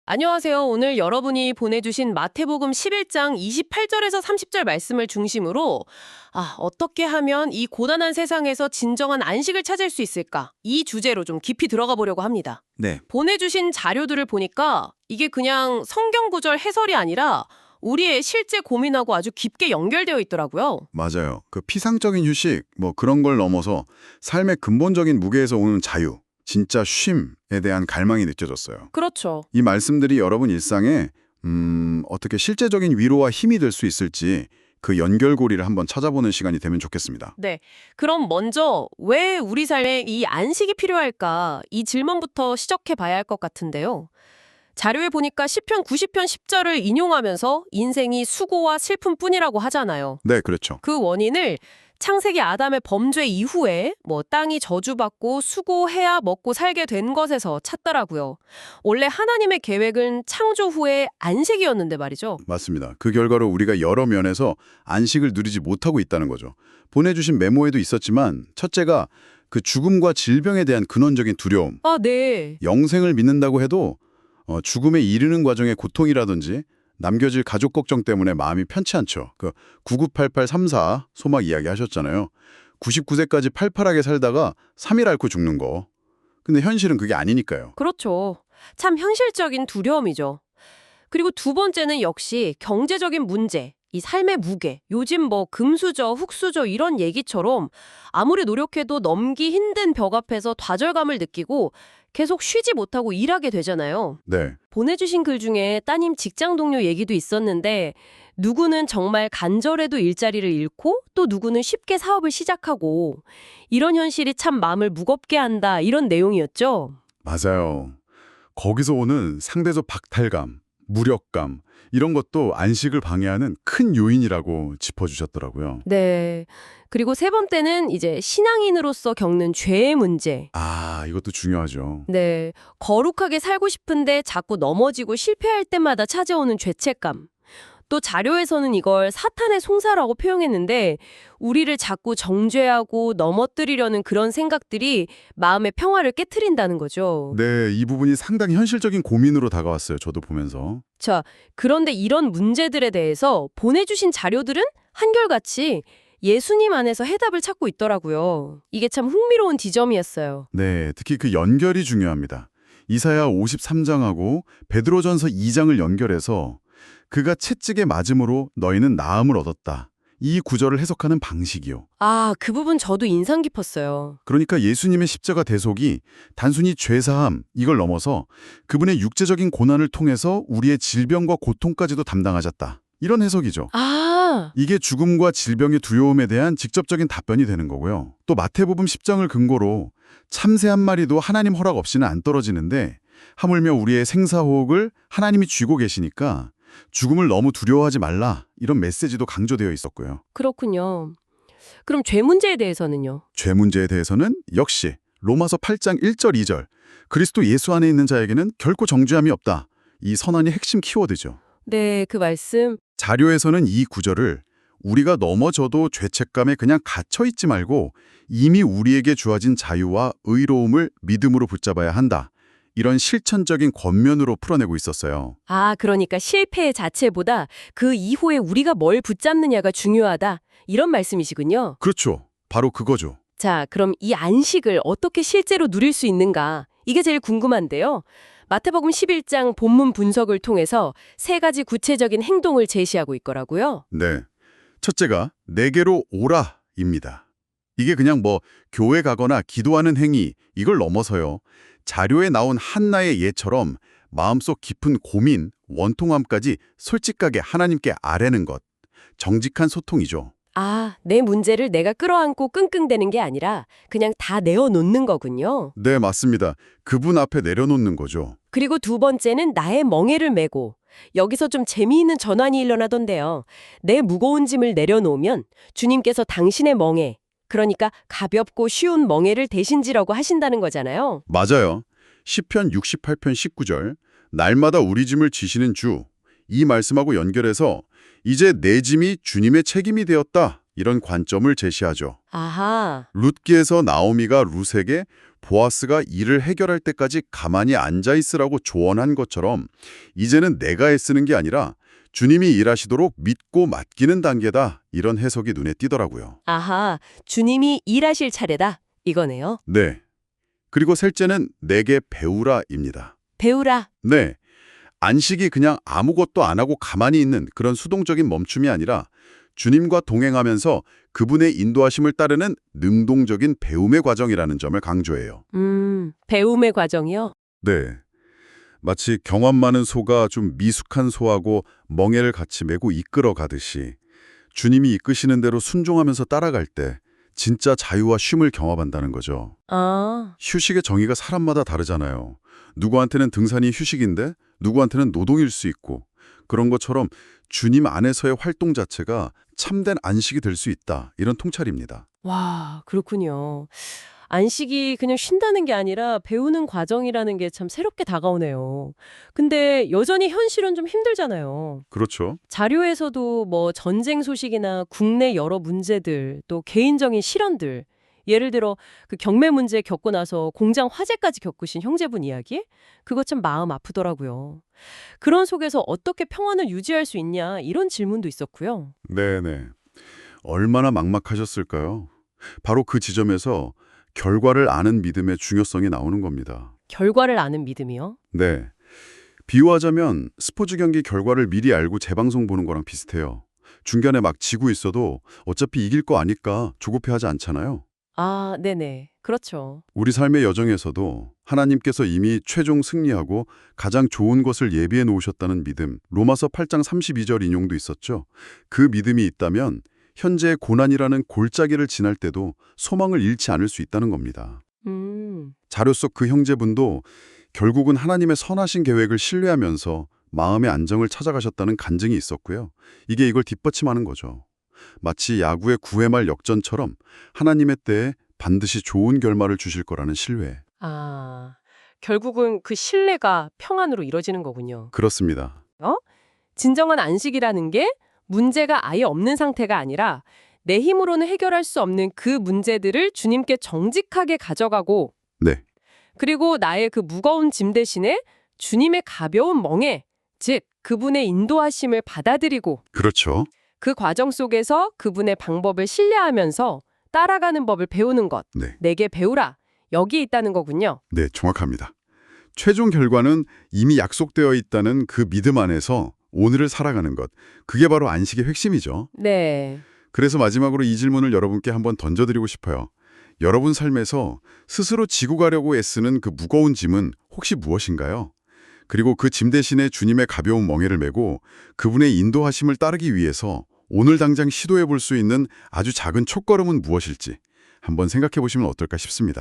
안녕하세요. 오늘 여러분이 보내주신 마태복음 11장 28절에서 30절 말씀을 중심으로 어떻게 하면 이 고단한 세상에서 진정한 안식을 찾을 수 있을까? 이 주제로 좀 깊이 들어가 보려고 합니다. 네, 보내주신 자료들을 보니까 이게 그냥 성경 구절 해설이 아니라 우리의 실제 고민하고 아주 깊게 연결되어 있더라고요. 맞아요. 그 피상적인 휴식, 그런 걸 넘어서 삶의 근본적인 무게에서 오는 자유, 진짜 쉼에 대한 갈망이 느껴졌어요. 그렇죠. 이 말씀들이 여러분 일상에 어떻게 실제적인 위로와 힘이 될 수 있을지 그 연결고리를 한번 찾아보는 시간이 되면 좋겠습니다. 네. 그럼 먼저 왜 우리 삶에 이 안식이 필요할까? 이 질문부터 시작해 봐야 할 것 같은데요. 자료에 보니까 시편 90편 10절을 인용하면서 인생이 수고와 슬픔뿐이라고 하잖아요. 네, 그렇죠. 그 원인을 창세기 아담의 범죄 이후에 땅이 저주받고 수고해야 먹고 살게 된 것에서 찾더라고요. 원래 하나님의 계획은 창조 후에 안식이었는데 말이죠. 맞습니다. 그 결과로 우리가 여러 면에서 안식을 누리지 못하고 있다는 거죠. 보내주신 메모에도 있었지만 첫째가 그 죽음과 질병에 대한 근원적인 두려움. 네. 영생을 믿는다고 해도 죽음에 이르는 과정의 고통이라든지 남겨질 가족 걱정 때문에 마음이 편치 않죠. 그 998834 소막 이야기 하셨잖아요. 99세까지 팔팔하게 살다가 3일 앓고 죽는 거. 근데 현실은 그게 아니니까요. 그렇죠. 참 현실적인 두려움이죠. 그리고 두 번째는 역시 경제적인 문제, 이 삶의 무게. 요즘 금수저, 흙수저 이런 얘기처럼 아무리 노력해도 넘기 힘든 벽 앞에서 좌절감을 느끼고 계속 쉬지 못하고 일하게 되잖아요. 네, 보내주신 글 중에 따님 직장 동료 얘기도 있었는데 누구는 정말 간절해도 일자리를 잃고 또 누구는 쉽게 사업을 시작하고 이런 현실이 참 마음을 무겁게 한다 이런 내용이었죠. 맞아요. 거기서 오는 상대적 박탈감, 무력감 이런 것도 안식을 방해하는 큰 요인이라고 짚어주셨더라고요. 네. 그리고 세 번째는 이제 신앙인으로서 겪는 죄의 문제. 이것도 중요하죠. 네. 거룩하게 살고 싶은데 자꾸 넘어지고 실패할 때마다 찾아오는 죄책감. 또 자료에서는 이걸 사탄의 송사라고 표현했는데 우리를 자꾸 정죄하고 넘어뜨리려는 그런 생각들이 마음의 평화를 깨트린다는 거죠. 네, 이 부분이 상당히 현실적인 고민으로 다가왔어요. 저도 보면서. 자, 그런데 이런 문제들에 대해서 보내주신 자료들은 한결같이 예수님 안에서 해답을 찾고 있더라고요. 이게 참 흥미로운 지점이었어요. 네, 특히 그 연결이 중요합니다. 이사야 53장하고 베드로전서 2장을 연결해서 그가 채찍에 맞음으로 너희는 나음을 얻었다. 이 구절을 해석하는 방식이요. 그 부분 저도 인상 깊었어요. 그러니까 예수님의 십자가 대속이 단순히 죄사함 이걸 넘어서 그분의 육체적인 고난을 통해서 우리의 질병과 고통까지도 담당하셨다. 이런 해석이죠. 이게 죽음과 질병의 두려움에 대한 직접적인 답변이 되는 거고요. 또 마태복음 10장을 근거로 참새 한 마리도 하나님 허락 없이는 안 떨어지는데 하물며 우리의 생사호흡을 하나님이 쥐고 계시니까 죽음을 너무 두려워하지 말라 이런 메시지도 강조되어 있었고요. 그렇군요. 그럼 죄 문제에 대해서는요? 죄 문제에 대해서는 역시 로마서 8장 1절 2절 그리스도 예수 안에 있는 자에게는 결코 정죄함이 없다. 이 선언이 핵심 키워드죠. 네, 그 말씀. 자료에서는 이 구절을 우리가 넘어져도 죄책감에 그냥 갇혀있지 말고 이미 우리에게 주어진 자유와 의로움을 믿음으로 붙잡아야 한다. 이런 실천적인 권면으로 풀어내고 있었어요. 그러니까 실패 자체보다 그 이후에 우리가 뭘 붙잡느냐가 중요하다. 이런 말씀이시군요. 그렇죠. 바로 그거죠. 자, 그럼 이 안식을 어떻게 실제로 누릴 수 있는가? 이게 제일 궁금한데요. 마태복음 11장 본문 분석을 통해서 세 가지 구체적인 행동을 제시하고 있더라고요. 네. 첫째가 내게로 오라입니다. 이게 그냥 교회 가거나 기도하는 행위 이걸 넘어서요. 자료에 나온 한나의 예처럼 마음속 깊은 고민, 원통함까지 솔직하게 하나님께 아뢰는 것. 정직한 소통이죠. 내 문제를 내가 끌어안고 끙끙대는 게 아니라 그냥 다 내어놓는 거군요. 네, 맞습니다. 그분 앞에 내려놓는 거죠. 그리고 두 번째는 나의 멍에를 메고 여기서 좀 재미있는 전환이 일어나던데요. 내 무거운 짐을 내려놓으면 주님께서 당신의 멍에, 그러니까 가볍고 쉬운 멍에를 대신 지라고 하신다는 거잖아요. 맞아요. 시편 68편 19절 날마다 우리 짐을 지시는 주. 이 말씀하고 연결해서 이제 내 짐이 주님의 책임이 되었다. 이런 관점을 제시하죠. 아하. 룻기에서 나오미가 룻에게 보아스가 일을 해결할 때까지 가만히 앉아 있으라고 조언한 것처럼 이제는 내가 애쓰는 게 아니라 주님이 일하시도록 믿고 맡기는 단계다. 이런 해석이 눈에 띄더라고요. 아하. 주님이 일하실 차례다. 이거네요. 네. 그리고 셋째는 내게 배우라입니다. 배우라. 네. 안식이 그냥 아무것도 안 하고 가만히 있는 그런 수동적인 멈춤이 아니라 주님과 동행하면서 그분의 인도하심을 따르는 능동적인 배움의 과정이라는 점을 강조해요. 배움의 과정이요? 네. 마치 경험 많은 소가 좀 미숙한 소하고 멍에를 같이 메고 이끌어 가듯이 주님이 이끄시는 대로 순종하면서 따라갈 때 진짜 자유와 쉼을 경험한다는 거죠. 아. 휴식의 정의가 사람마다 다르잖아요. 누구한테는 등산이 휴식인데 누구한테는 노동일 수 있고 그런 것처럼 주님 안에서의 활동 자체가 참된 안식이 될 수 있다. 이런 통찰입니다. 와, 그렇군요. 안식이 그냥 쉰다는 게 아니라 배우는 과정이라는 게 참 새롭게 다가오네요. 근데 여전히 현실은 좀 힘들잖아요. 그렇죠. 자료에서도 뭐 전쟁 소식이나 국내 여러 문제들, 또 개인적인 실언들, 예를 들어 그 경매 문제 겪고 나서 공장 화재까지 겪으신 형제분 이야기? 그거 참 마음 아프더라고요. 그런 속에서 어떻게 평안을 유지할 수 있냐 이런 질문도 있었고요. 네네. 얼마나 막막하셨을까요? 바로 그 지점에서 결과를 아는 믿음의 중요성이 나오는 겁니다. 결과를 아는 믿음이요? 네. 비유하자면 스포츠 경기 결과를 미리 알고 재방송 보는 거랑 비슷해요. 중간에 막 지고 있어도 어차피 이길 거 아니까 조급해하지 않잖아요. 아, 네네. 그렇죠. 우리 삶의 여정에서도 하나님께서 이미 최종 승리하고 가장 좋은 것을 예비해 놓으셨다는 믿음, 로마서 8장 32절 인용도 있었죠. 그 믿음이 있다면 현재의 고난이라는 골짜기를 지날 때도 소망을 잃지 않을 수 있다는 겁니다. 자료 속 그 형제분도 결국은 하나님의 선하신 계획을 신뢰하면서 마음의 안정을 찾아가셨다는 간증이 있었고요. 이게 이걸 뒷받침하는 거죠. 마치 야구의 9회 말 역전처럼 하나님의 때에 반드시 좋은 결말을 주실 거라는 신뢰. 아, 결국은 그 신뢰가 평안으로 이뤄지는 거군요. 그렇습니다. 진정한 안식이라는 게 문제가 아예 없는 상태가 아니라 내 힘으로는 해결할 수 없는 그 문제들을 주님께 정직하게 가져가고 네. 그리고 나의 그 무거운 짐 대신에 주님의 가벼운 멍에, 즉 그분의 인도하심을 받아들이고 그렇죠. 그 과정 속에서 그분의 방법을 신뢰하면서 따라가는 법을 배우는 것. 네. 내게 배우라. 여기 있다는 거군요. 네, 정확합니다. 최종 결과는 이미 약속되어 있다는 그 믿음 안에서 오늘을 살아가는 것. 그게 바로 안식의 핵심이죠. 네. 그래서 마지막으로 이 질문을 여러분께 한번 던져드리고 싶어요. 여러분 삶에서 스스로 지고 가려고 애쓰는 그 무거운 짐은 혹시 무엇인가요? 그리고 그 짐 대신에 주님의 가벼운 멍에를 메고 그분의 인도하심을 따르기 위해서 오늘 당장 시도해 볼 수 있는 아주 작은 첫걸음은 무엇일지 한번 생각해 보시면 어떨까 싶습니다.